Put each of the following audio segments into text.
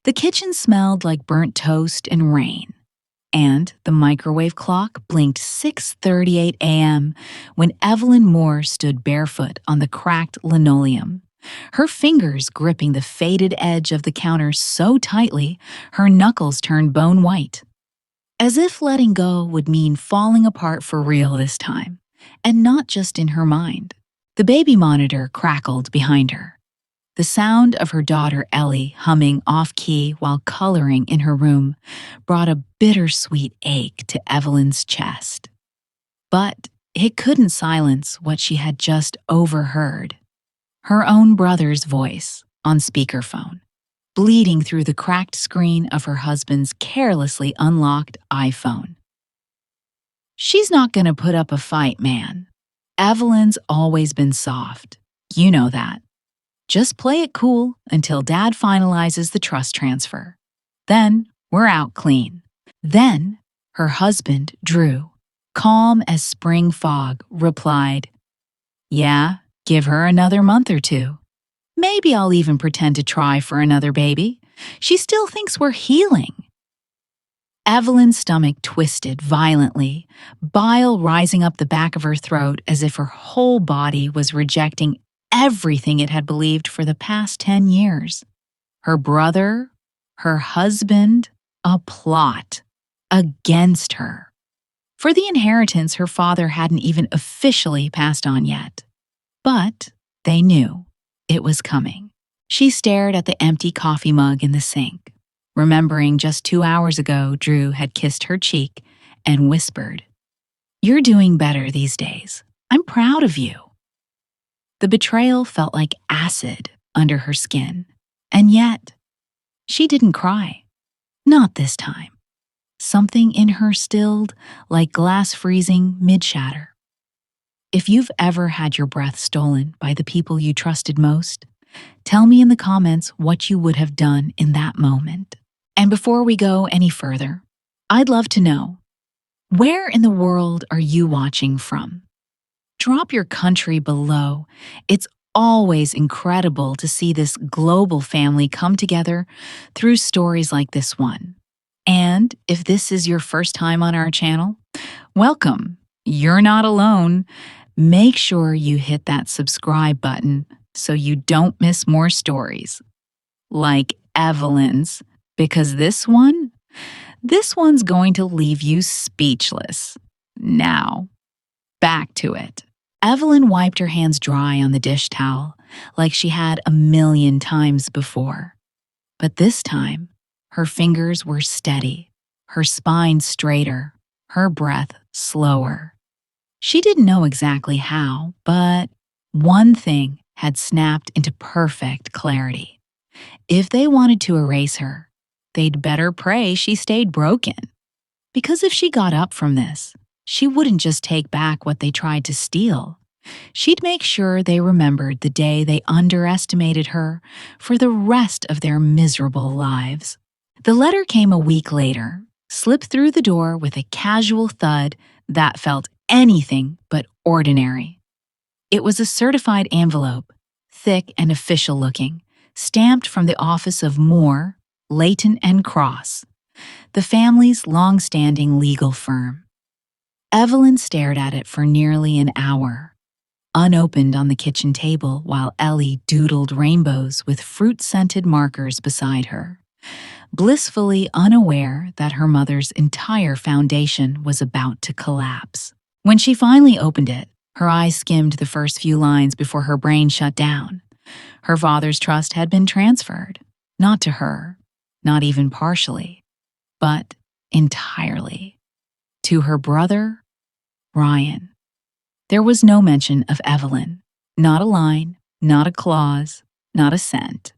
The kitchen smelled like burnt toast and rain, and the microwave clock blinked 6:38 a.m. when Evelyn Moore stood barefoot on the cracked linoleum, her fingers gripping the faded edge of the counter so tightly her knuckles turned bone white. As if letting go would mean falling apart for real this time, and not just in her mind. The baby monitor crackled behind her. The sound of her daughter Ellie humming off-key while coloring in her room brought a bittersweet ache to Evelyn's chest. But it couldn't silence what she had just overheard. Her own brother's voice on speakerphone, bleeding through the cracked screen of her husband's carelessly unlocked iPhone. "She's not gonna put up a fight, man. Evelyn's always been soft. You know that. Just play it cool until Dad finalizes the trust transfer. Then we're out clean." Then her husband, Drew, calm as spring fog, replied, "Yeah, give her another month or two. Maybe I'll even pretend to try for another baby. She still thinks we're healing." Evelyn's stomach twisted violently, bile rising up the back of her throat as if her whole body was rejecting everything it had believed for the past 10 years. Her brother, her husband, a plot against her. For the inheritance her father hadn't even officially passed on yet. But they knew it was coming. She stared at the empty coffee mug in the sink, remembering just 2 hours ago Drew had kissed her cheek and whispered, "You're doing better these days. I'm proud of you." The betrayal felt like acid under her skin, and yet she didn't cry. Not this time. Something in her stilled like glass freezing mid-shatter. If you've ever had your breath stolen by the people you trusted most, tell me in the comments what you would have done in that moment. And before we go any further, I'd love to know, where in the world are you watching from? Drop your country below. It's always incredible to see this global family come together through stories like this one. And if this is your first time on our channel, welcome. You're not alone. Make sure you hit that subscribe button so you don't miss more stories like Evelyn's, because this one's going to leave you speechless. Now, back to it. Evelyn wiped her hands dry on the dish towel like she had a million times before. But this time, her fingers were steady, her spine straighter, her breath slower. She didn't know exactly how, but one thing had snapped into perfect clarity. If they wanted to erase her, they'd better pray she stayed broken. Because if she got up from this, she wouldn't just take back what they tried to steal. She'd make sure they remembered the day they underestimated her for the rest of their miserable lives. The letter came a week later, slipped through the door with a casual thud that felt anything but ordinary. It was a certified envelope, thick and official looking, stamped from the office of Moore, Layton and Cross, the family's long-standing legal firm. Evelyn stared at it for nearly an hour, unopened on the kitchen table while Ellie doodled rainbows with fruit-scented markers beside her, blissfully unaware that her mother's entire foundation was about to collapse. When she finally opened it, her eyes skimmed the first few lines before her brain shut down. Her father's trust had been transferred, not to her, not even partially, but entirely, to her brother, Ryan. There was no mention of Evelyn, not a line, not a clause, not a cent.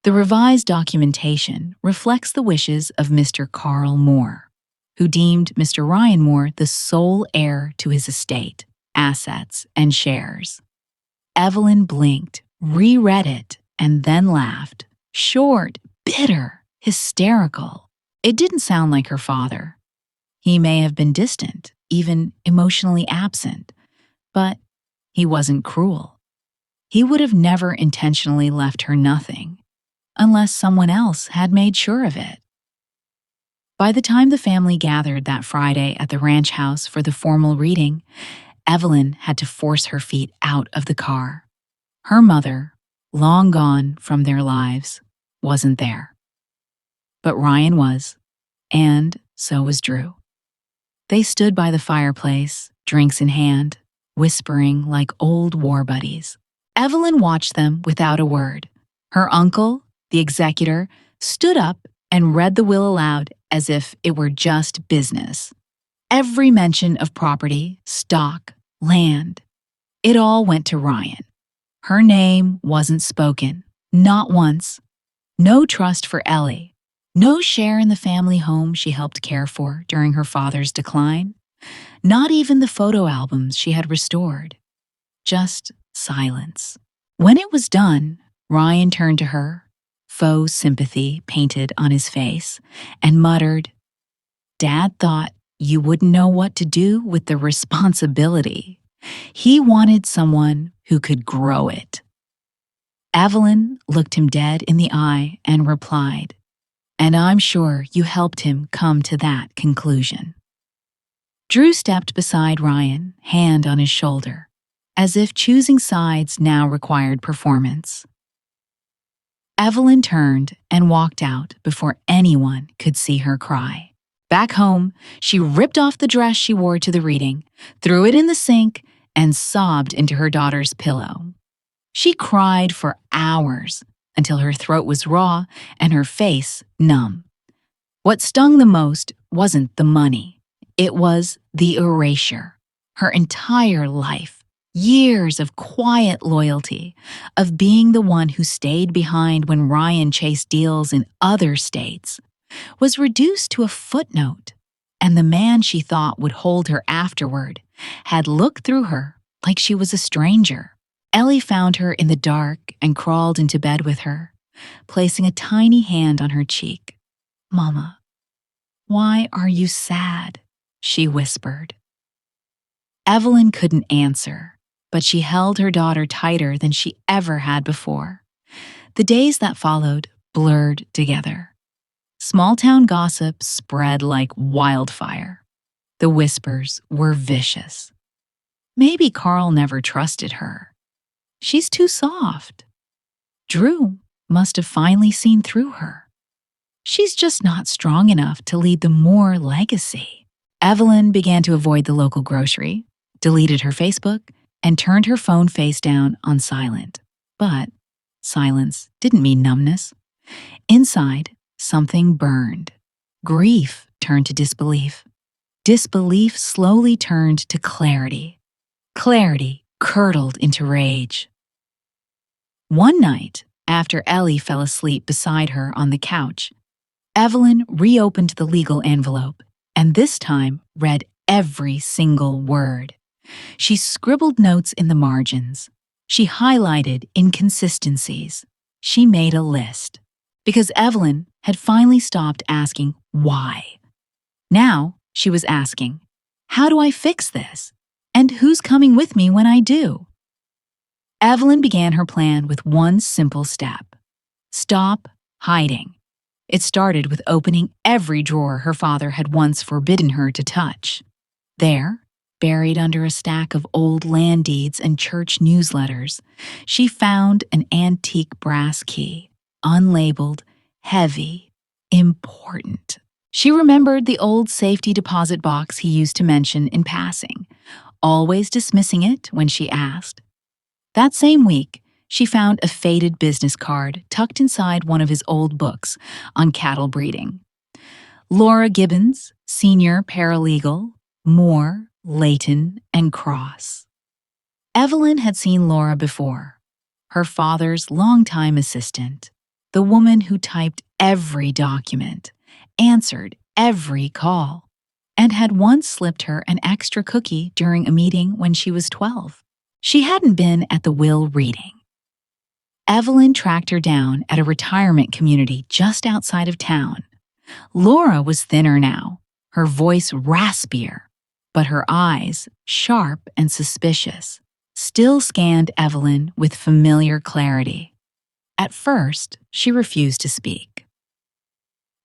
The revised documentation reflects the wishes of Mr. Carl Moore, who deemed Mr. Ryan Moore the sole heir to his estate, assets, and shares. Evelyn blinked, reread it, and then laughed. Short, bitter, hysterical. It didn't sound like her father. He may have been distant, even emotionally absent, but he wasn't cruel. He would have never intentionally left her nothing. unless someone else had made sure of it. By the time the family gathered that Friday at the ranch house for the formal reading, Evelyn had to force her feet out of the car. Her mother, long gone from their lives, wasn't there. But Ryan was, and so was Drew. They stood by the fireplace, drinks in hand, whispering like old war buddies. Evelyn watched them without a word. Her uncle, the executor, stood up and read the will aloud as if it were just business. Every mention of property, stock, land, it all went to Ryan. Her name wasn't spoken, not once. No trust for Ellie. No share in the family home she helped care for during her father's decline. Not even the photo albums she had restored. Just silence. When it was done, Ryan turned to her, faux sympathy painted on his face, and muttered, "Dad thought you wouldn't know what to do with the responsibility. He wanted someone who could grow it." Evelyn looked him dead in the eye and replied, "And I'm sure you helped him come to that conclusion." Drew stepped beside Ryan, hand on his shoulder, as if choosing sides now required performance. Evelyn turned and walked out before anyone could see her cry. Back home, she ripped off the dress she wore to the reading, threw it in the sink, and sobbed into her daughter's pillow. She cried for hours until her throat was raw and her face numb. What stung the most wasn't the money. It was the erasure. Her entire life, years of quiet loyalty, of being the one who stayed behind when Ryan chased deals in other states, was reduced to a footnote, and the man she thought would hold her afterward had looked through her like she was a stranger. Ellie found her in the dark and crawled into bed with her, placing a tiny hand on her cheek. "Mama, why are you sad?" she whispered. Evelyn couldn't answer, but she held her daughter tighter than she ever had before. The days that followed blurred together. Small-town gossip spread like wildfire. The whispers were vicious. Maybe Carl never trusted her. She's too soft. Drew must have finally seen through her. She's just not strong enough to lead the Moore legacy. Evelyn began to avoid the local grocery, deleted her Facebook, and turned her phone face down on silent. But silence didn't mean numbness. Inside, something burned. Grief turned to disbelief. Disbelief slowly turned to clarity. Clarity curdled into rage. One night, after Ellie fell asleep beside her on the couch, Evelyn reopened the legal envelope and this time read every single word. She scribbled notes in the margins. She highlighted inconsistencies. She made a list. Because Evelyn had finally stopped asking why. Now she was asking, how do I fix this? And who's coming with me when I do? Evelyn began her plan with one simple step. Stop hiding. It started with opening every drawer her father had once forbidden her to touch. There, buried under a stack of old land deeds and church newsletters, she found an antique brass key, unlabeled, heavy, important. She remembered the old safety deposit box he used to mention in passing, always dismissing it when she asked. That same week, she found a faded business card tucked inside one of his old books on cattle breeding. Laura Gibbons, senior paralegal, Moore, Layton, and Cross. Evelyn had seen Laura before, her father's longtime assistant, the woman who typed every document, answered every call, and had once slipped her an extra cookie during a meeting when she was 12. She hadn't been at the will reading. Evelyn tracked her down at a retirement community just outside of town. Laura was thinner now, her voice raspier, but her eyes, sharp and suspicious, still scanned Evelyn with familiar clarity. At first, she refused to speak.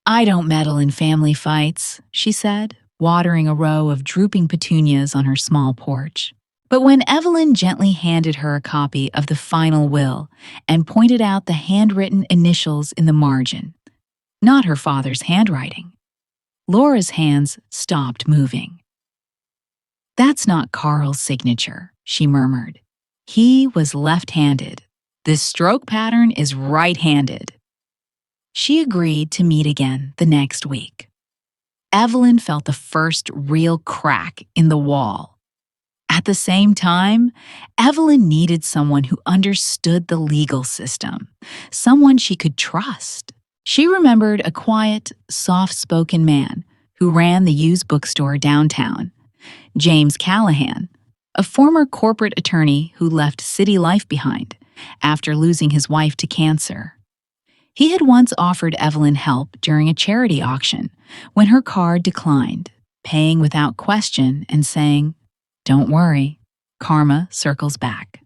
"I don't meddle in family fights," she said, watering a row of drooping petunias on her small porch. But when Evelyn gently handed her a copy of the final will and pointed out the handwritten initials in the margin, not her father's handwriting, Laura's hands stopped moving. "That's not Carl's signature," she murmured. "He was left-handed. This stroke pattern is right-handed." She agreed to meet again the next week. Evelyn felt the first real crack in the wall. At the same time, Evelyn needed someone who understood the legal system, someone she could trust. She remembered a quiet, soft-spoken man who ran the used bookstore downtown, James Callahan, a former corporate attorney who left city life behind after losing his wife to cancer. He had once offered Evelyn help during a charity auction when her card declined, paying without question and saying, "Don't worry, karma circles back."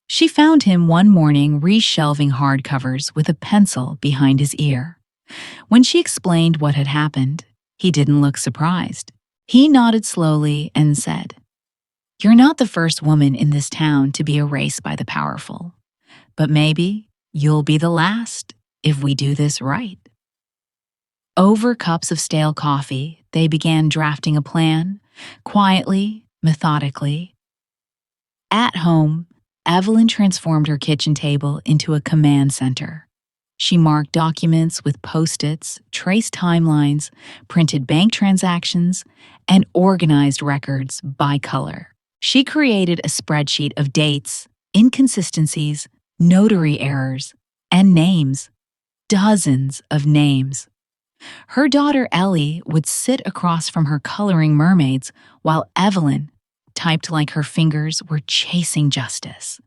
She found him one morning reshelving hardcovers with a pencil behind his ear. When she explained what had happened, he didn't look surprised. He nodded slowly and said, "You're not the first woman in this town to be erased by the powerful, but maybe you'll be the last if we do this right." Over cups of stale coffee, they began drafting a plan, quietly, methodically. At home, Evelyn transformed her kitchen table into a command center. She marked documents with Post-its, traced timelines, printed bank transactions, and organized records by color. She created a spreadsheet of dates, inconsistencies, notary errors, and names. Dozens of names. Her daughter Ellie would sit across from her coloring mermaids while Evelyn typed like her fingers were chasing justice.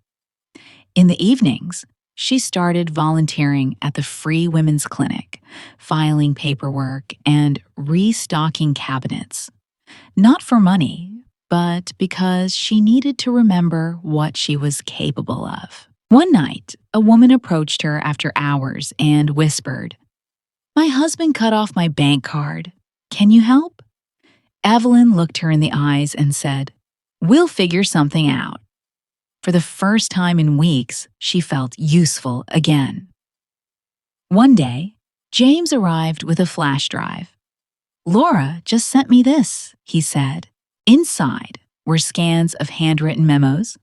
In the evenings, she started volunteering at the Free Women's Clinic, filing paperwork and restocking cabinets. Not for money, but because she needed to remember what she was capable of. One night, a woman approached her after hours and whispered, "My husband cut off my bank card. Can you help?" Evelyn looked her in the eyes and said, "We'll figure something out." For the first time in weeks, she felt useful again. One day, James arrived with a flash drive. "Laura just sent me this," he said. Inside were scans of handwritten memos,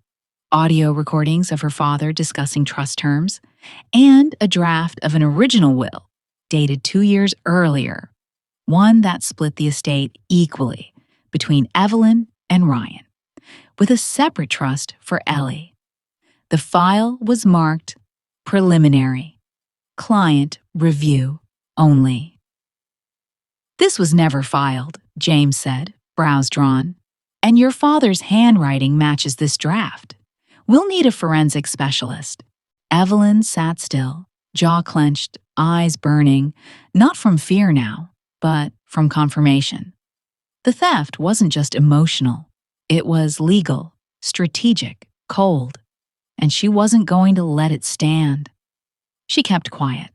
audio recordings of her father discussing trust terms, and a draft of an original will dated 2 years earlier, one that split the estate equally between Evelyn and Ryan, with a separate trust for Ellie. The file was marked preliminary, client review only. "This was never filed," James said, brows drawn, "and your father's handwriting matches this draft. We'll need a forensic specialist." Evelyn sat still, jaw clenched, eyes burning, not from fear now, but from confirmation. The theft wasn't just emotional. It was legal, strategic, cold, and she wasn't going to let it stand. She kept quiet.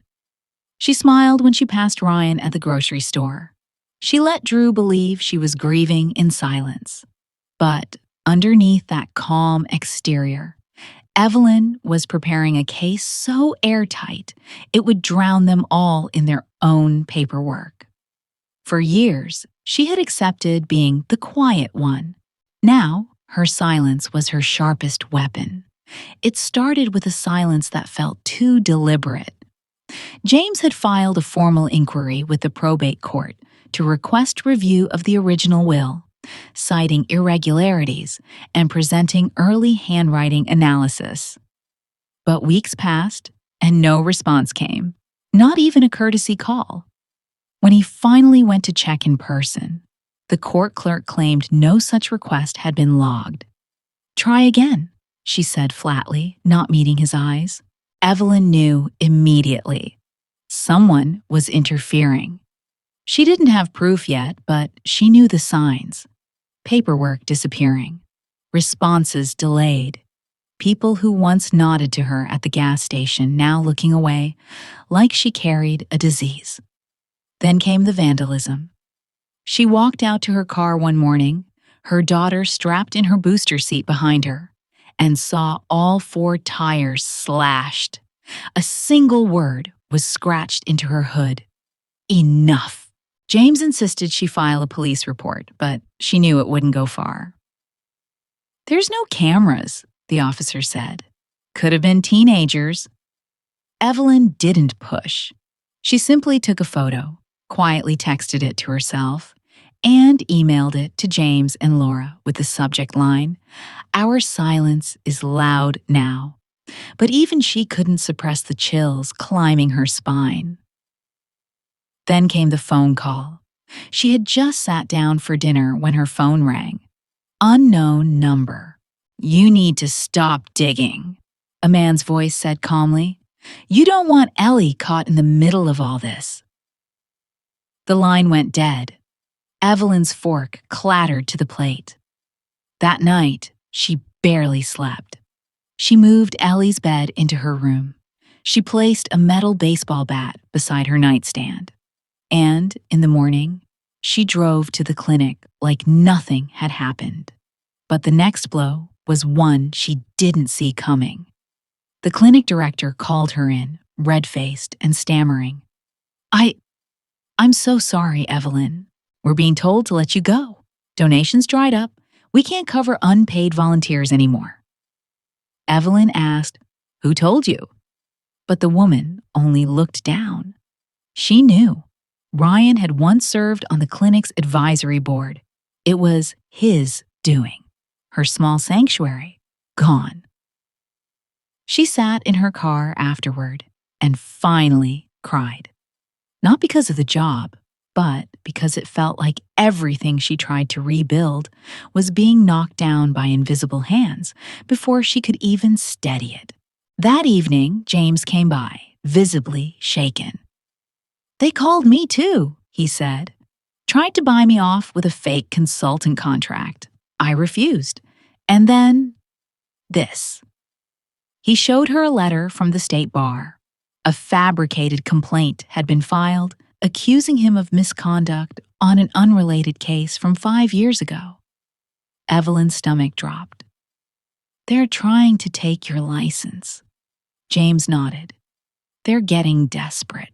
She smiled when she passed Ryan at the grocery store. She let Drew believe she was grieving in silence. But underneath that calm exterior, Evelyn was preparing a case so airtight it would drown them all in their own paperwork. For years, she had accepted being the quiet one. Now, her silence was her sharpest weapon. It started with a silence that felt too deliberate. James had filed a formal inquiry with the probate court to request review of the original will, citing irregularities and presenting early handwriting analysis. But weeks passed and no response came, not even a courtesy call. When he finally went to check in person, the court clerk claimed no such request had been logged. "Try again," she said flatly, not meeting his eyes. Evelyn knew immediately. Someone was interfering. She didn't have proof yet, but she knew the signs. Paperwork disappearing. Responses delayed. People who once nodded to her at the gas station now looking away, like she carried a disease. Then came the vandalism. She walked out to her car one morning, her daughter strapped in her booster seat behind her, and saw all 4 tires slashed. A single word was scratched into her hood. Enough. James insisted she file a police report, but she knew it wouldn't go far. There's no cameras, the officer said. Could have been teenagers. Evelyn didn't push. She simply took a photo, quietly texted it to herself, and emailed it to James and Laura with the subject line, "Our silence is loud now." But even she couldn't suppress the chills climbing her spine. Then came the phone call. She had just sat down for dinner when her phone rang. Unknown number. "You need to stop digging," a man's voice said calmly. "You don't want Ellie caught in the middle of all this." The line went dead. Evelyn's fork clattered to the plate. That night, she barely slept. She moved Ellie's bed into her room. She placed a metal baseball bat beside her nightstand. And, in the morning, she drove to the clinic like nothing had happened. But the next blow was one she didn't see coming. The clinic director called her in, red-faced and stammering. I'm so sorry, Evelyn. We're being told to let you go. Donations dried up. We can't cover unpaid volunteers anymore." Evelyn asked, "Who told you?" But the woman only looked down. She knew. Ryan had once served on the clinic's advisory board. It was his doing. Her small sanctuary, gone. She sat in her car afterward and finally cried. Not because of the job, but because it felt like everything she tried to rebuild was being knocked down by invisible hands before she could even steady it. That evening, James came by, visibly shaken. "They called me too," he said. "Tried to buy me off with a fake consultant contract. I refused. And then, this." He showed her a letter from the state bar. A fabricated complaint had been filed, accusing him of misconduct on an unrelated case from 5 years ago. Evelyn's stomach dropped. "They're trying to take your license." James nodded. "They're getting desperate."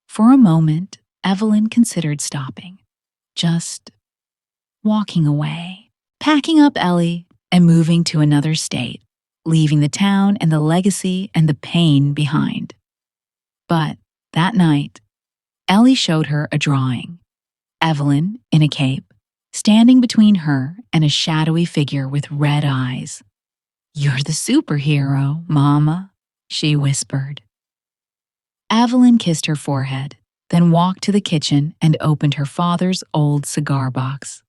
For a moment, Evelyn considered stopping, just walking away, packing up Ellie and moving to another state, leaving the town and the legacy and the pain behind. But that night, Ellie showed her a drawing. Evelyn, in a cape, standing between her and a shadowy figure with red eyes. "You're the superhero, Mama," she whispered. Evelyn kissed her forehead, then walked to the kitchen and opened her father's old cigar box.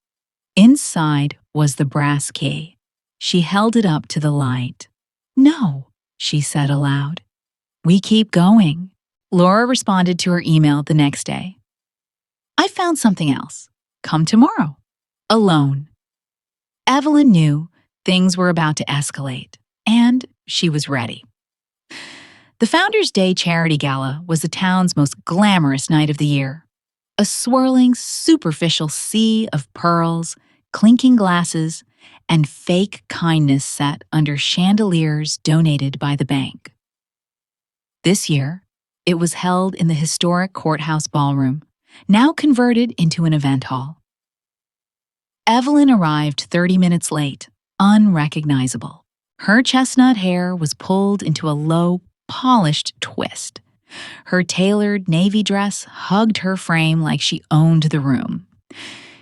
Inside was the brass key. She held it up to the light. "No," she said aloud. "We keep going." Laura responded to her email the next day. "I found something else. Come tomorrow." Alone. Evelyn knew things were about to escalate, and she was ready. The Founders' Day Charity Gala was the town's most glamorous night of the year. A swirling, superficial sea of pearls, clinking glasses, and fake kindness set under chandeliers donated by the bank. This year, it was held in the historic courthouse ballroom, now converted into an event hall. Evelyn arrived 30 minutes late, unrecognizable. Her chestnut hair was pulled into a low, polished twist. Her tailored navy dress hugged her frame like she owned the room.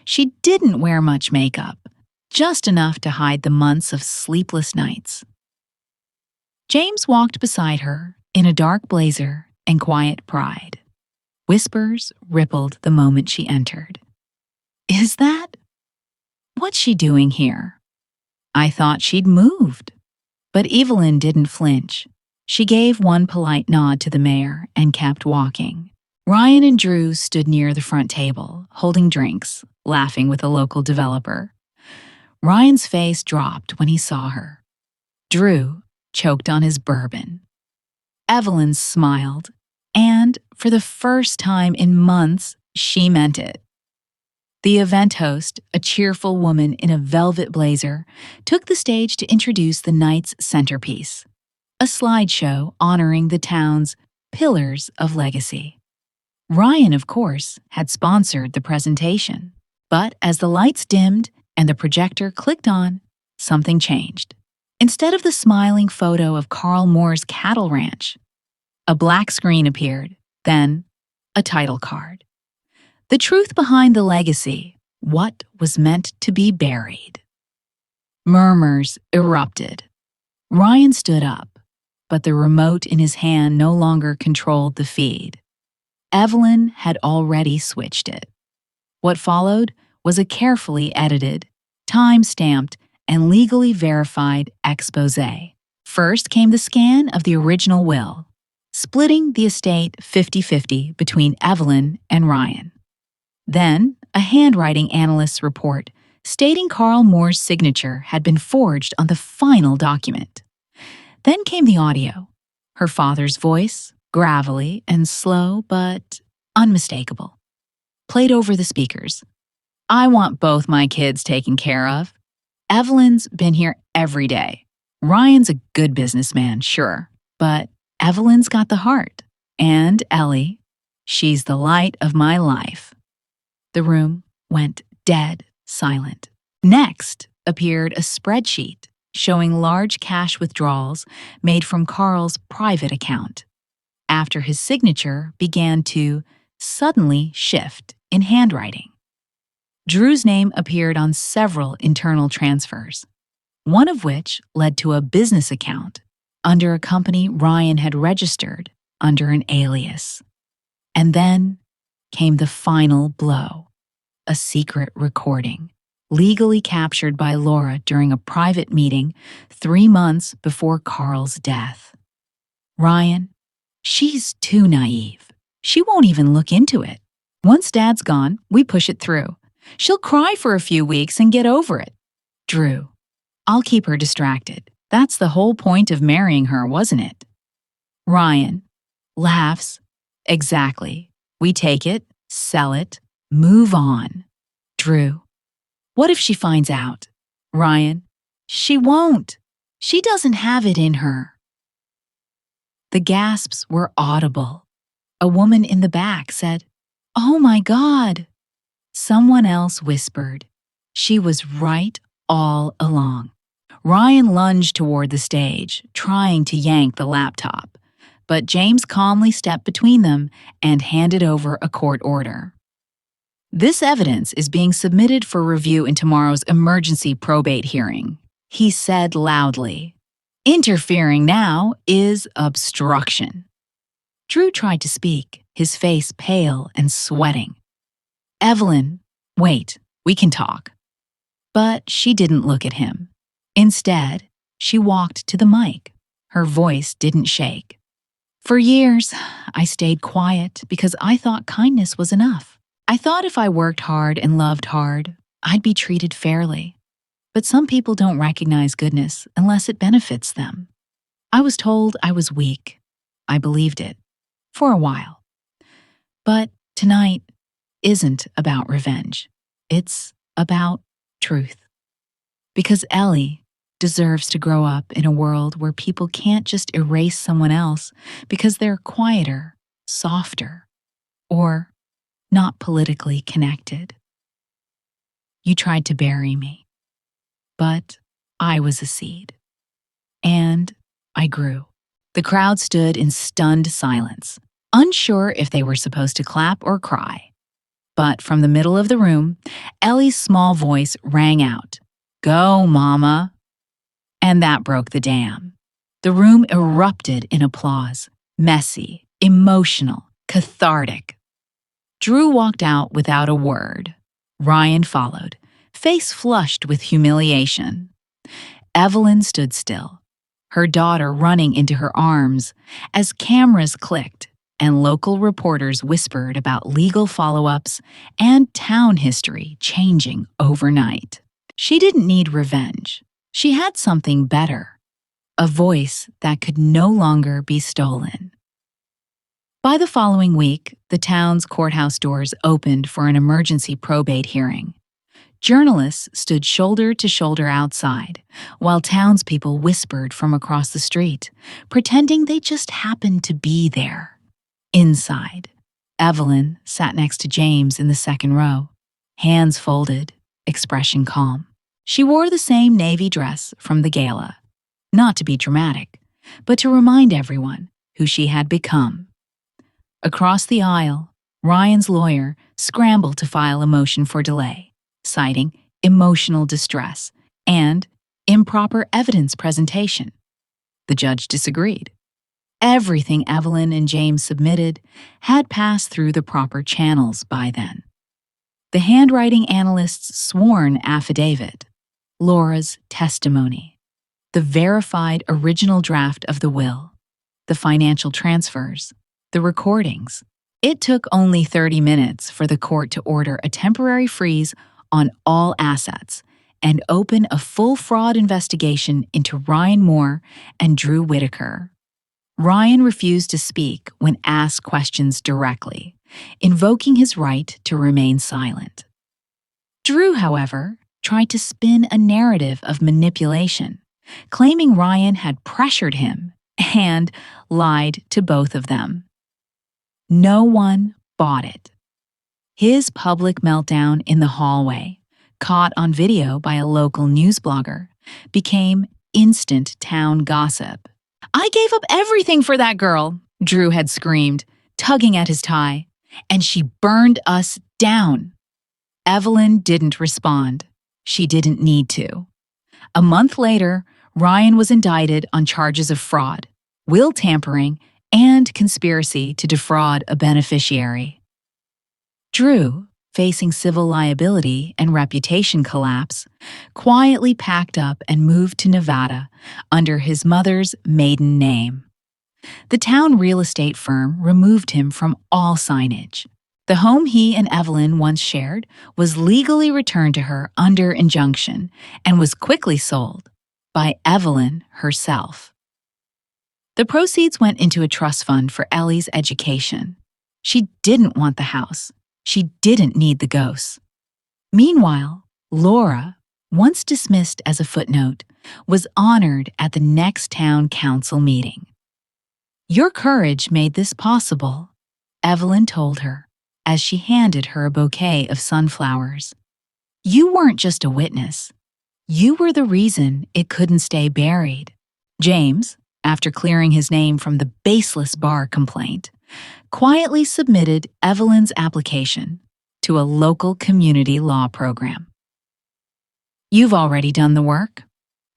She didn't wear much makeup, just enough to hide the months of sleepless nights. James walked beside her in a dark blazer and quiet pride. Whispers rippled the moment she entered. "Is that? What's she doing here? I thought she'd moved." But Evelyn didn't flinch. She gave one polite nod to the mayor and kept walking. Ryan and Drew stood near the front table, holding drinks, laughing with a local developer. Ryan's face dropped when he saw her. Drew choked on his bourbon. Evelyn smiled, and for the first time in months, she meant it. The event host, a cheerful woman in a velvet blazer, took the stage to introduce the night's centerpiece, a slideshow honoring the town's pillars of legacy. Ryan, of course, had sponsored the presentation. But as the lights dimmed and the projector clicked on, something changed. Instead of the smiling photo of Carl Moore's cattle ranch, a black screen appeared, then a title card. The truth behind the legacy, what was meant to be buried. Murmurs erupted. Ryan stood up, but the remote in his hand no longer controlled the feed. Evelyn had already switched it. What followed was a carefully edited, time-stamped, and legally verified exposé. First came the scan of the original will, splitting the estate 50-50 between Evelyn and Ryan. Then, a handwriting analyst's report stating Carl Moore's signature had been forged on the final document. Then came the audio, her father's voice, gravelly and slow but unmistakable, played over the speakers. "I want both my kids taken care of. Evelyn's been here every day. Ryan's a good businessman, sure, but Evelyn's got the heart. And Ellie, she's the light of my life." The room went dead silent. Next appeared a spreadsheet showing large cash withdrawals made from Carl's private account, after his signature began to suddenly shift in handwriting. Drew's name appeared on several internal transfers, one of which led to a business account under a company Ryan had registered under an alias. And then came the final blow, a secret recording, legally captured by Laura during a private meeting 3 months before Carl's death. "Ryan, she's too naive. She won't even look into it. Once Dad's gone, we push it through. She'll cry for a few weeks and get over it. Drew, I'll keep her distracted. That's the whole point of marrying her, wasn't it?" Ryan laughs. "Exactly. We take it, sell it, move on." Drew, "What if she finds out?" Ryan, "She won't. She doesn't have it in her." The gasps were audible. A woman in the back said, "Oh my God." Someone else whispered, "She was right all along." Ryan lunged toward the stage, trying to yank the laptop, but James calmly stepped between them and handed over a court order. "This evidence is being submitted for review in tomorrow's emergency probate hearing," he said loudly. "Interfering now is obstruction." Drew tried to speak, his face pale and sweating. "Evelyn, wait, we can talk." But she didn't look at him. Instead, she walked to the mic. Her voice didn't shake. "For years, I stayed quiet because I thought kindness was enough. I thought if I worked hard and loved hard, I'd be treated fairly. But some people don't recognize goodness unless it benefits them. I was told I was weak. I believed it. For a while. But tonight isn't about revenge. It's about truth. Because Ellie deserves to grow up in a world where people can't just erase someone else because they're quieter, softer, or not politically connected. You tried to bury me, but I was a seed. And I grew. The crowd stood in stunned silence, unsure if they were supposed to clap or cry. But from the middle of the room, Ellie's small voice rang out, "Go, Mama." And that broke the dam. The room erupted in applause, messy, emotional, cathartic. Drew walked out without a word. Ryan followed, face flushed with humiliation. Evelyn stood still, her daughter running into her arms as cameras clicked and local reporters whispered about legal follow-ups and town history changing overnight. She didn't need revenge. She had something better. a voice that could no longer be stolen. By the following week, the town's courthouse doors opened for an emergency probate hearing. Journalists stood shoulder to shoulder outside, while townspeople whispered from across the street, pretending they just happened to be there. Inside, Evelyn sat next to James in the second row, hands folded, expression calm. She wore the same navy dress from the gala, not to be dramatic, but to remind everyone who she had become. Across the aisle, Ryan's lawyer scrambled to file a motion for delay, citing emotional distress and improper evidence presentation. The judge disagreed. Everything Evelyn and James submitted had passed through the proper channels by then. The handwriting analyst's sworn affidavit, Laura's testimony, the verified original draft of the will, the financial transfers, the recordings. It took only 30 minutes for the court to order a temporary freeze on all assets and open a full fraud investigation into Ryan Moore and Drew Whitaker. Ryan refused to speak when asked questions directly, invoking his right to remain silent. Drew, however, tried to spin a narrative of manipulation, claiming Ryan had pressured him and lied to both of them. No one bought it. His public meltdown in the hallway, caught on video by a local news blogger, became instant town gossip. "I gave up everything for that girl," Drew had screamed, tugging at his tie, "and she burned us down." Evelyn didn't respond. She didn't need to. A month later, Ryan was indicted on charges of fraud, will tampering, and conspiracy to defraud a beneficiary. Drew, facing civil liability and reputation collapse, quietly packed up and moved to Nevada under his mother's maiden name. The town real estate firm removed him from all signage. The home he and Evelyn once shared was legally returned to her under injunction and was quickly sold by Evelyn herself. The proceeds went into a trust fund for Ellie's education. She didn't want the house. She didn't need the ghosts. Meanwhile, Laura, once dismissed as a footnote, was honored at the next town council meeting. "Your courage made this possible," Evelyn told her as she handed her a bouquet of sunflowers. "You weren't just a witness. You were the reason it couldn't stay buried." James, after clearing his name from the baseless bar complaint, quietly submitted Evelyn's application to a local community law program. "You've already done the work.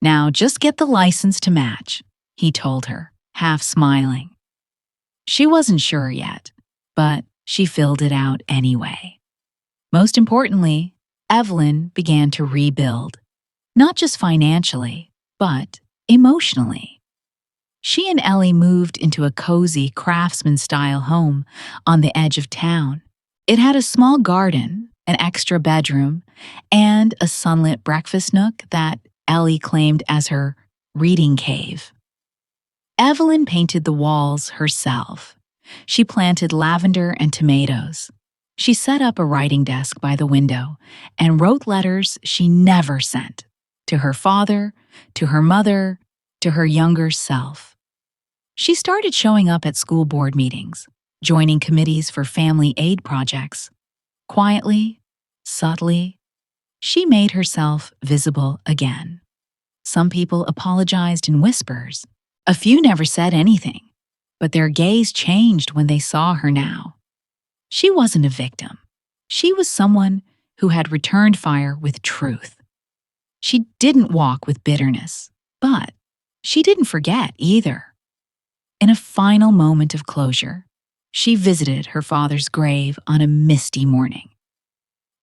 Now just get the license to match," he told her, half smiling. She wasn't sure yet, but she filled it out anyway. Most importantly, Evelyn began to rebuild, not just financially, but emotionally. She and Ellie moved into a cozy craftsman-style home on the edge of town. It had a small garden, an extra bedroom, and a sunlit breakfast nook that Ellie claimed as her reading cave. Evelyn painted the walls herself. She planted lavender and tomatoes. She set up a writing desk by the window and wrote letters she never sent, to her father, to her mother, to her younger self. She started showing up at school board meetings, joining committees for family aid projects. Quietly, subtly, she made herself visible again. Some people apologized in whispers. A few never said anything, but their gaze changed when they saw her now. She wasn't a victim. She was someone who had returned fire with truth. She didn't walk with bitterness, but she didn't forget either. In a final moment of closure, she visited her father's grave on a misty morning.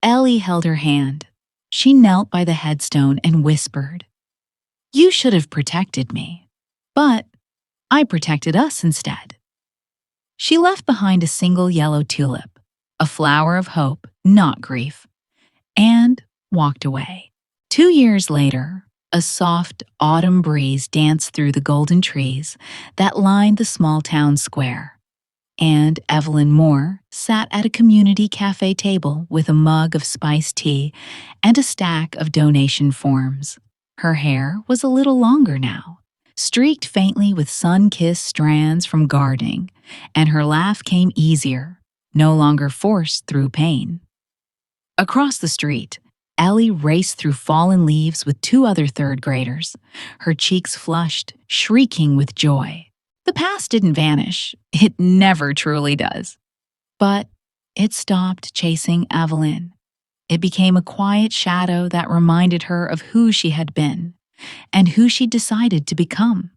Ellie held her hand. She knelt by the headstone and whispered, "You should have protected me, but I protected us instead." She left behind a single yellow tulip, a flower of hope, not grief, and walked away. 2 years later, A soft autumn breeze danced through the golden trees that lined the small town square, and Evelyn Moore sat at a community cafe table with a mug of spiced tea and a stack of donation forms. Her hair was a little longer now, streaked faintly with sun-kissed strands from gardening, and her laugh came easier, no longer forced through pain. Across the street, Ellie raced through fallen leaves with two other third graders, her cheeks flushed, shrieking with joy. The past didn't vanish. It never truly does. But it stopped chasing Evelyn. It became a quiet shadow that reminded her of who she had been and who she decided to become.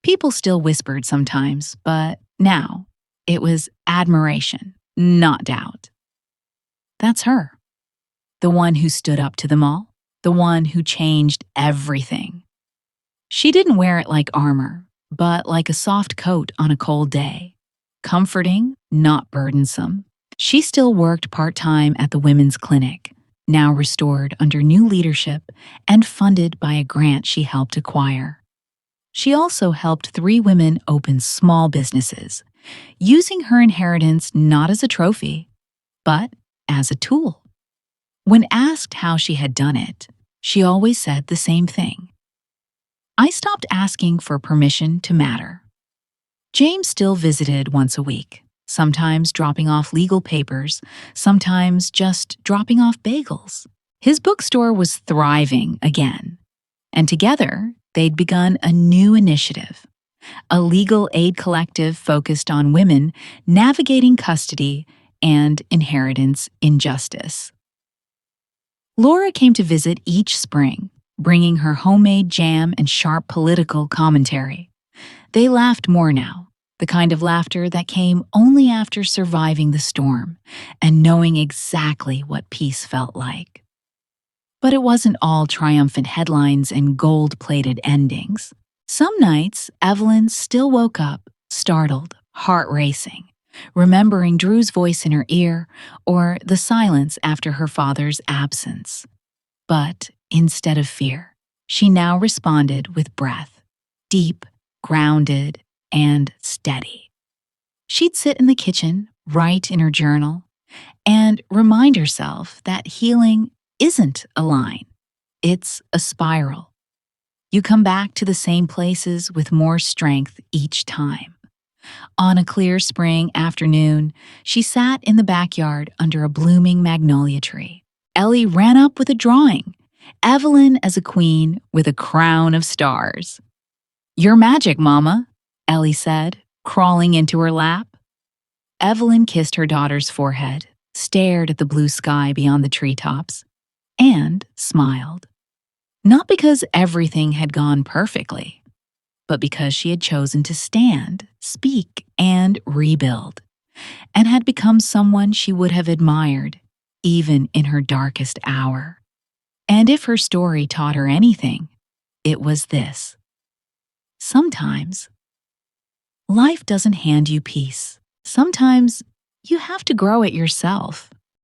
People still whispered sometimes, but now it was admiration, not doubt. That's her. The one who stood up to them all, the one who changed everything. She didn't wear it like armor, but like a soft coat on a cold day. Comforting, not burdensome. She still worked part-time at the women's clinic, now restored under new leadership and funded by a grant she helped acquire. She also helped 3 women open small businesses, using her inheritance not as a trophy, but as a tool. When asked how she had done it, she always said the same thing. I stopped asking for permission to matter. James still visited once a week, sometimes dropping off legal papers, sometimes just dropping off bagels. His bookstore was thriving again, and together they'd begun a new initiative, a legal aid collective focused on women navigating custody and inheritance injustice. Laura came to visit each spring, bringing her homemade jam and sharp political commentary. They laughed more now, the kind of laughter that came only after surviving the storm and knowing exactly what peace felt like. But it wasn't all triumphant headlines and gold-plated endings. Some nights, Evelyn still woke up, startled, heart racing, remembering Drew's voice in her ear or the silence after her father's absence. But instead of fear, she now responded with breath, deep, grounded, and steady. She'd sit in the kitchen, write in her journal, and remind herself that healing isn't a line, it's a spiral. You come back to the same places with more strength each time. On a clear spring afternoon, she sat in the backyard under a blooming magnolia tree. Ellie ran up with a drawing, Evelyn as a queen with a crown of stars. "You're magic, Mama," Ellie said, crawling into her lap. Evelyn kissed her daughter's forehead, stared at the blue sky beyond the treetops, and smiled. Not because everything had gone perfectly, but because she had chosen to stand, speak, and rebuild, and had become someone she would have admired, even in her darkest hour. And if her story taught her anything, it was this. Sometimes, life doesn't hand you peace. Sometimes, you have to grow it yourself.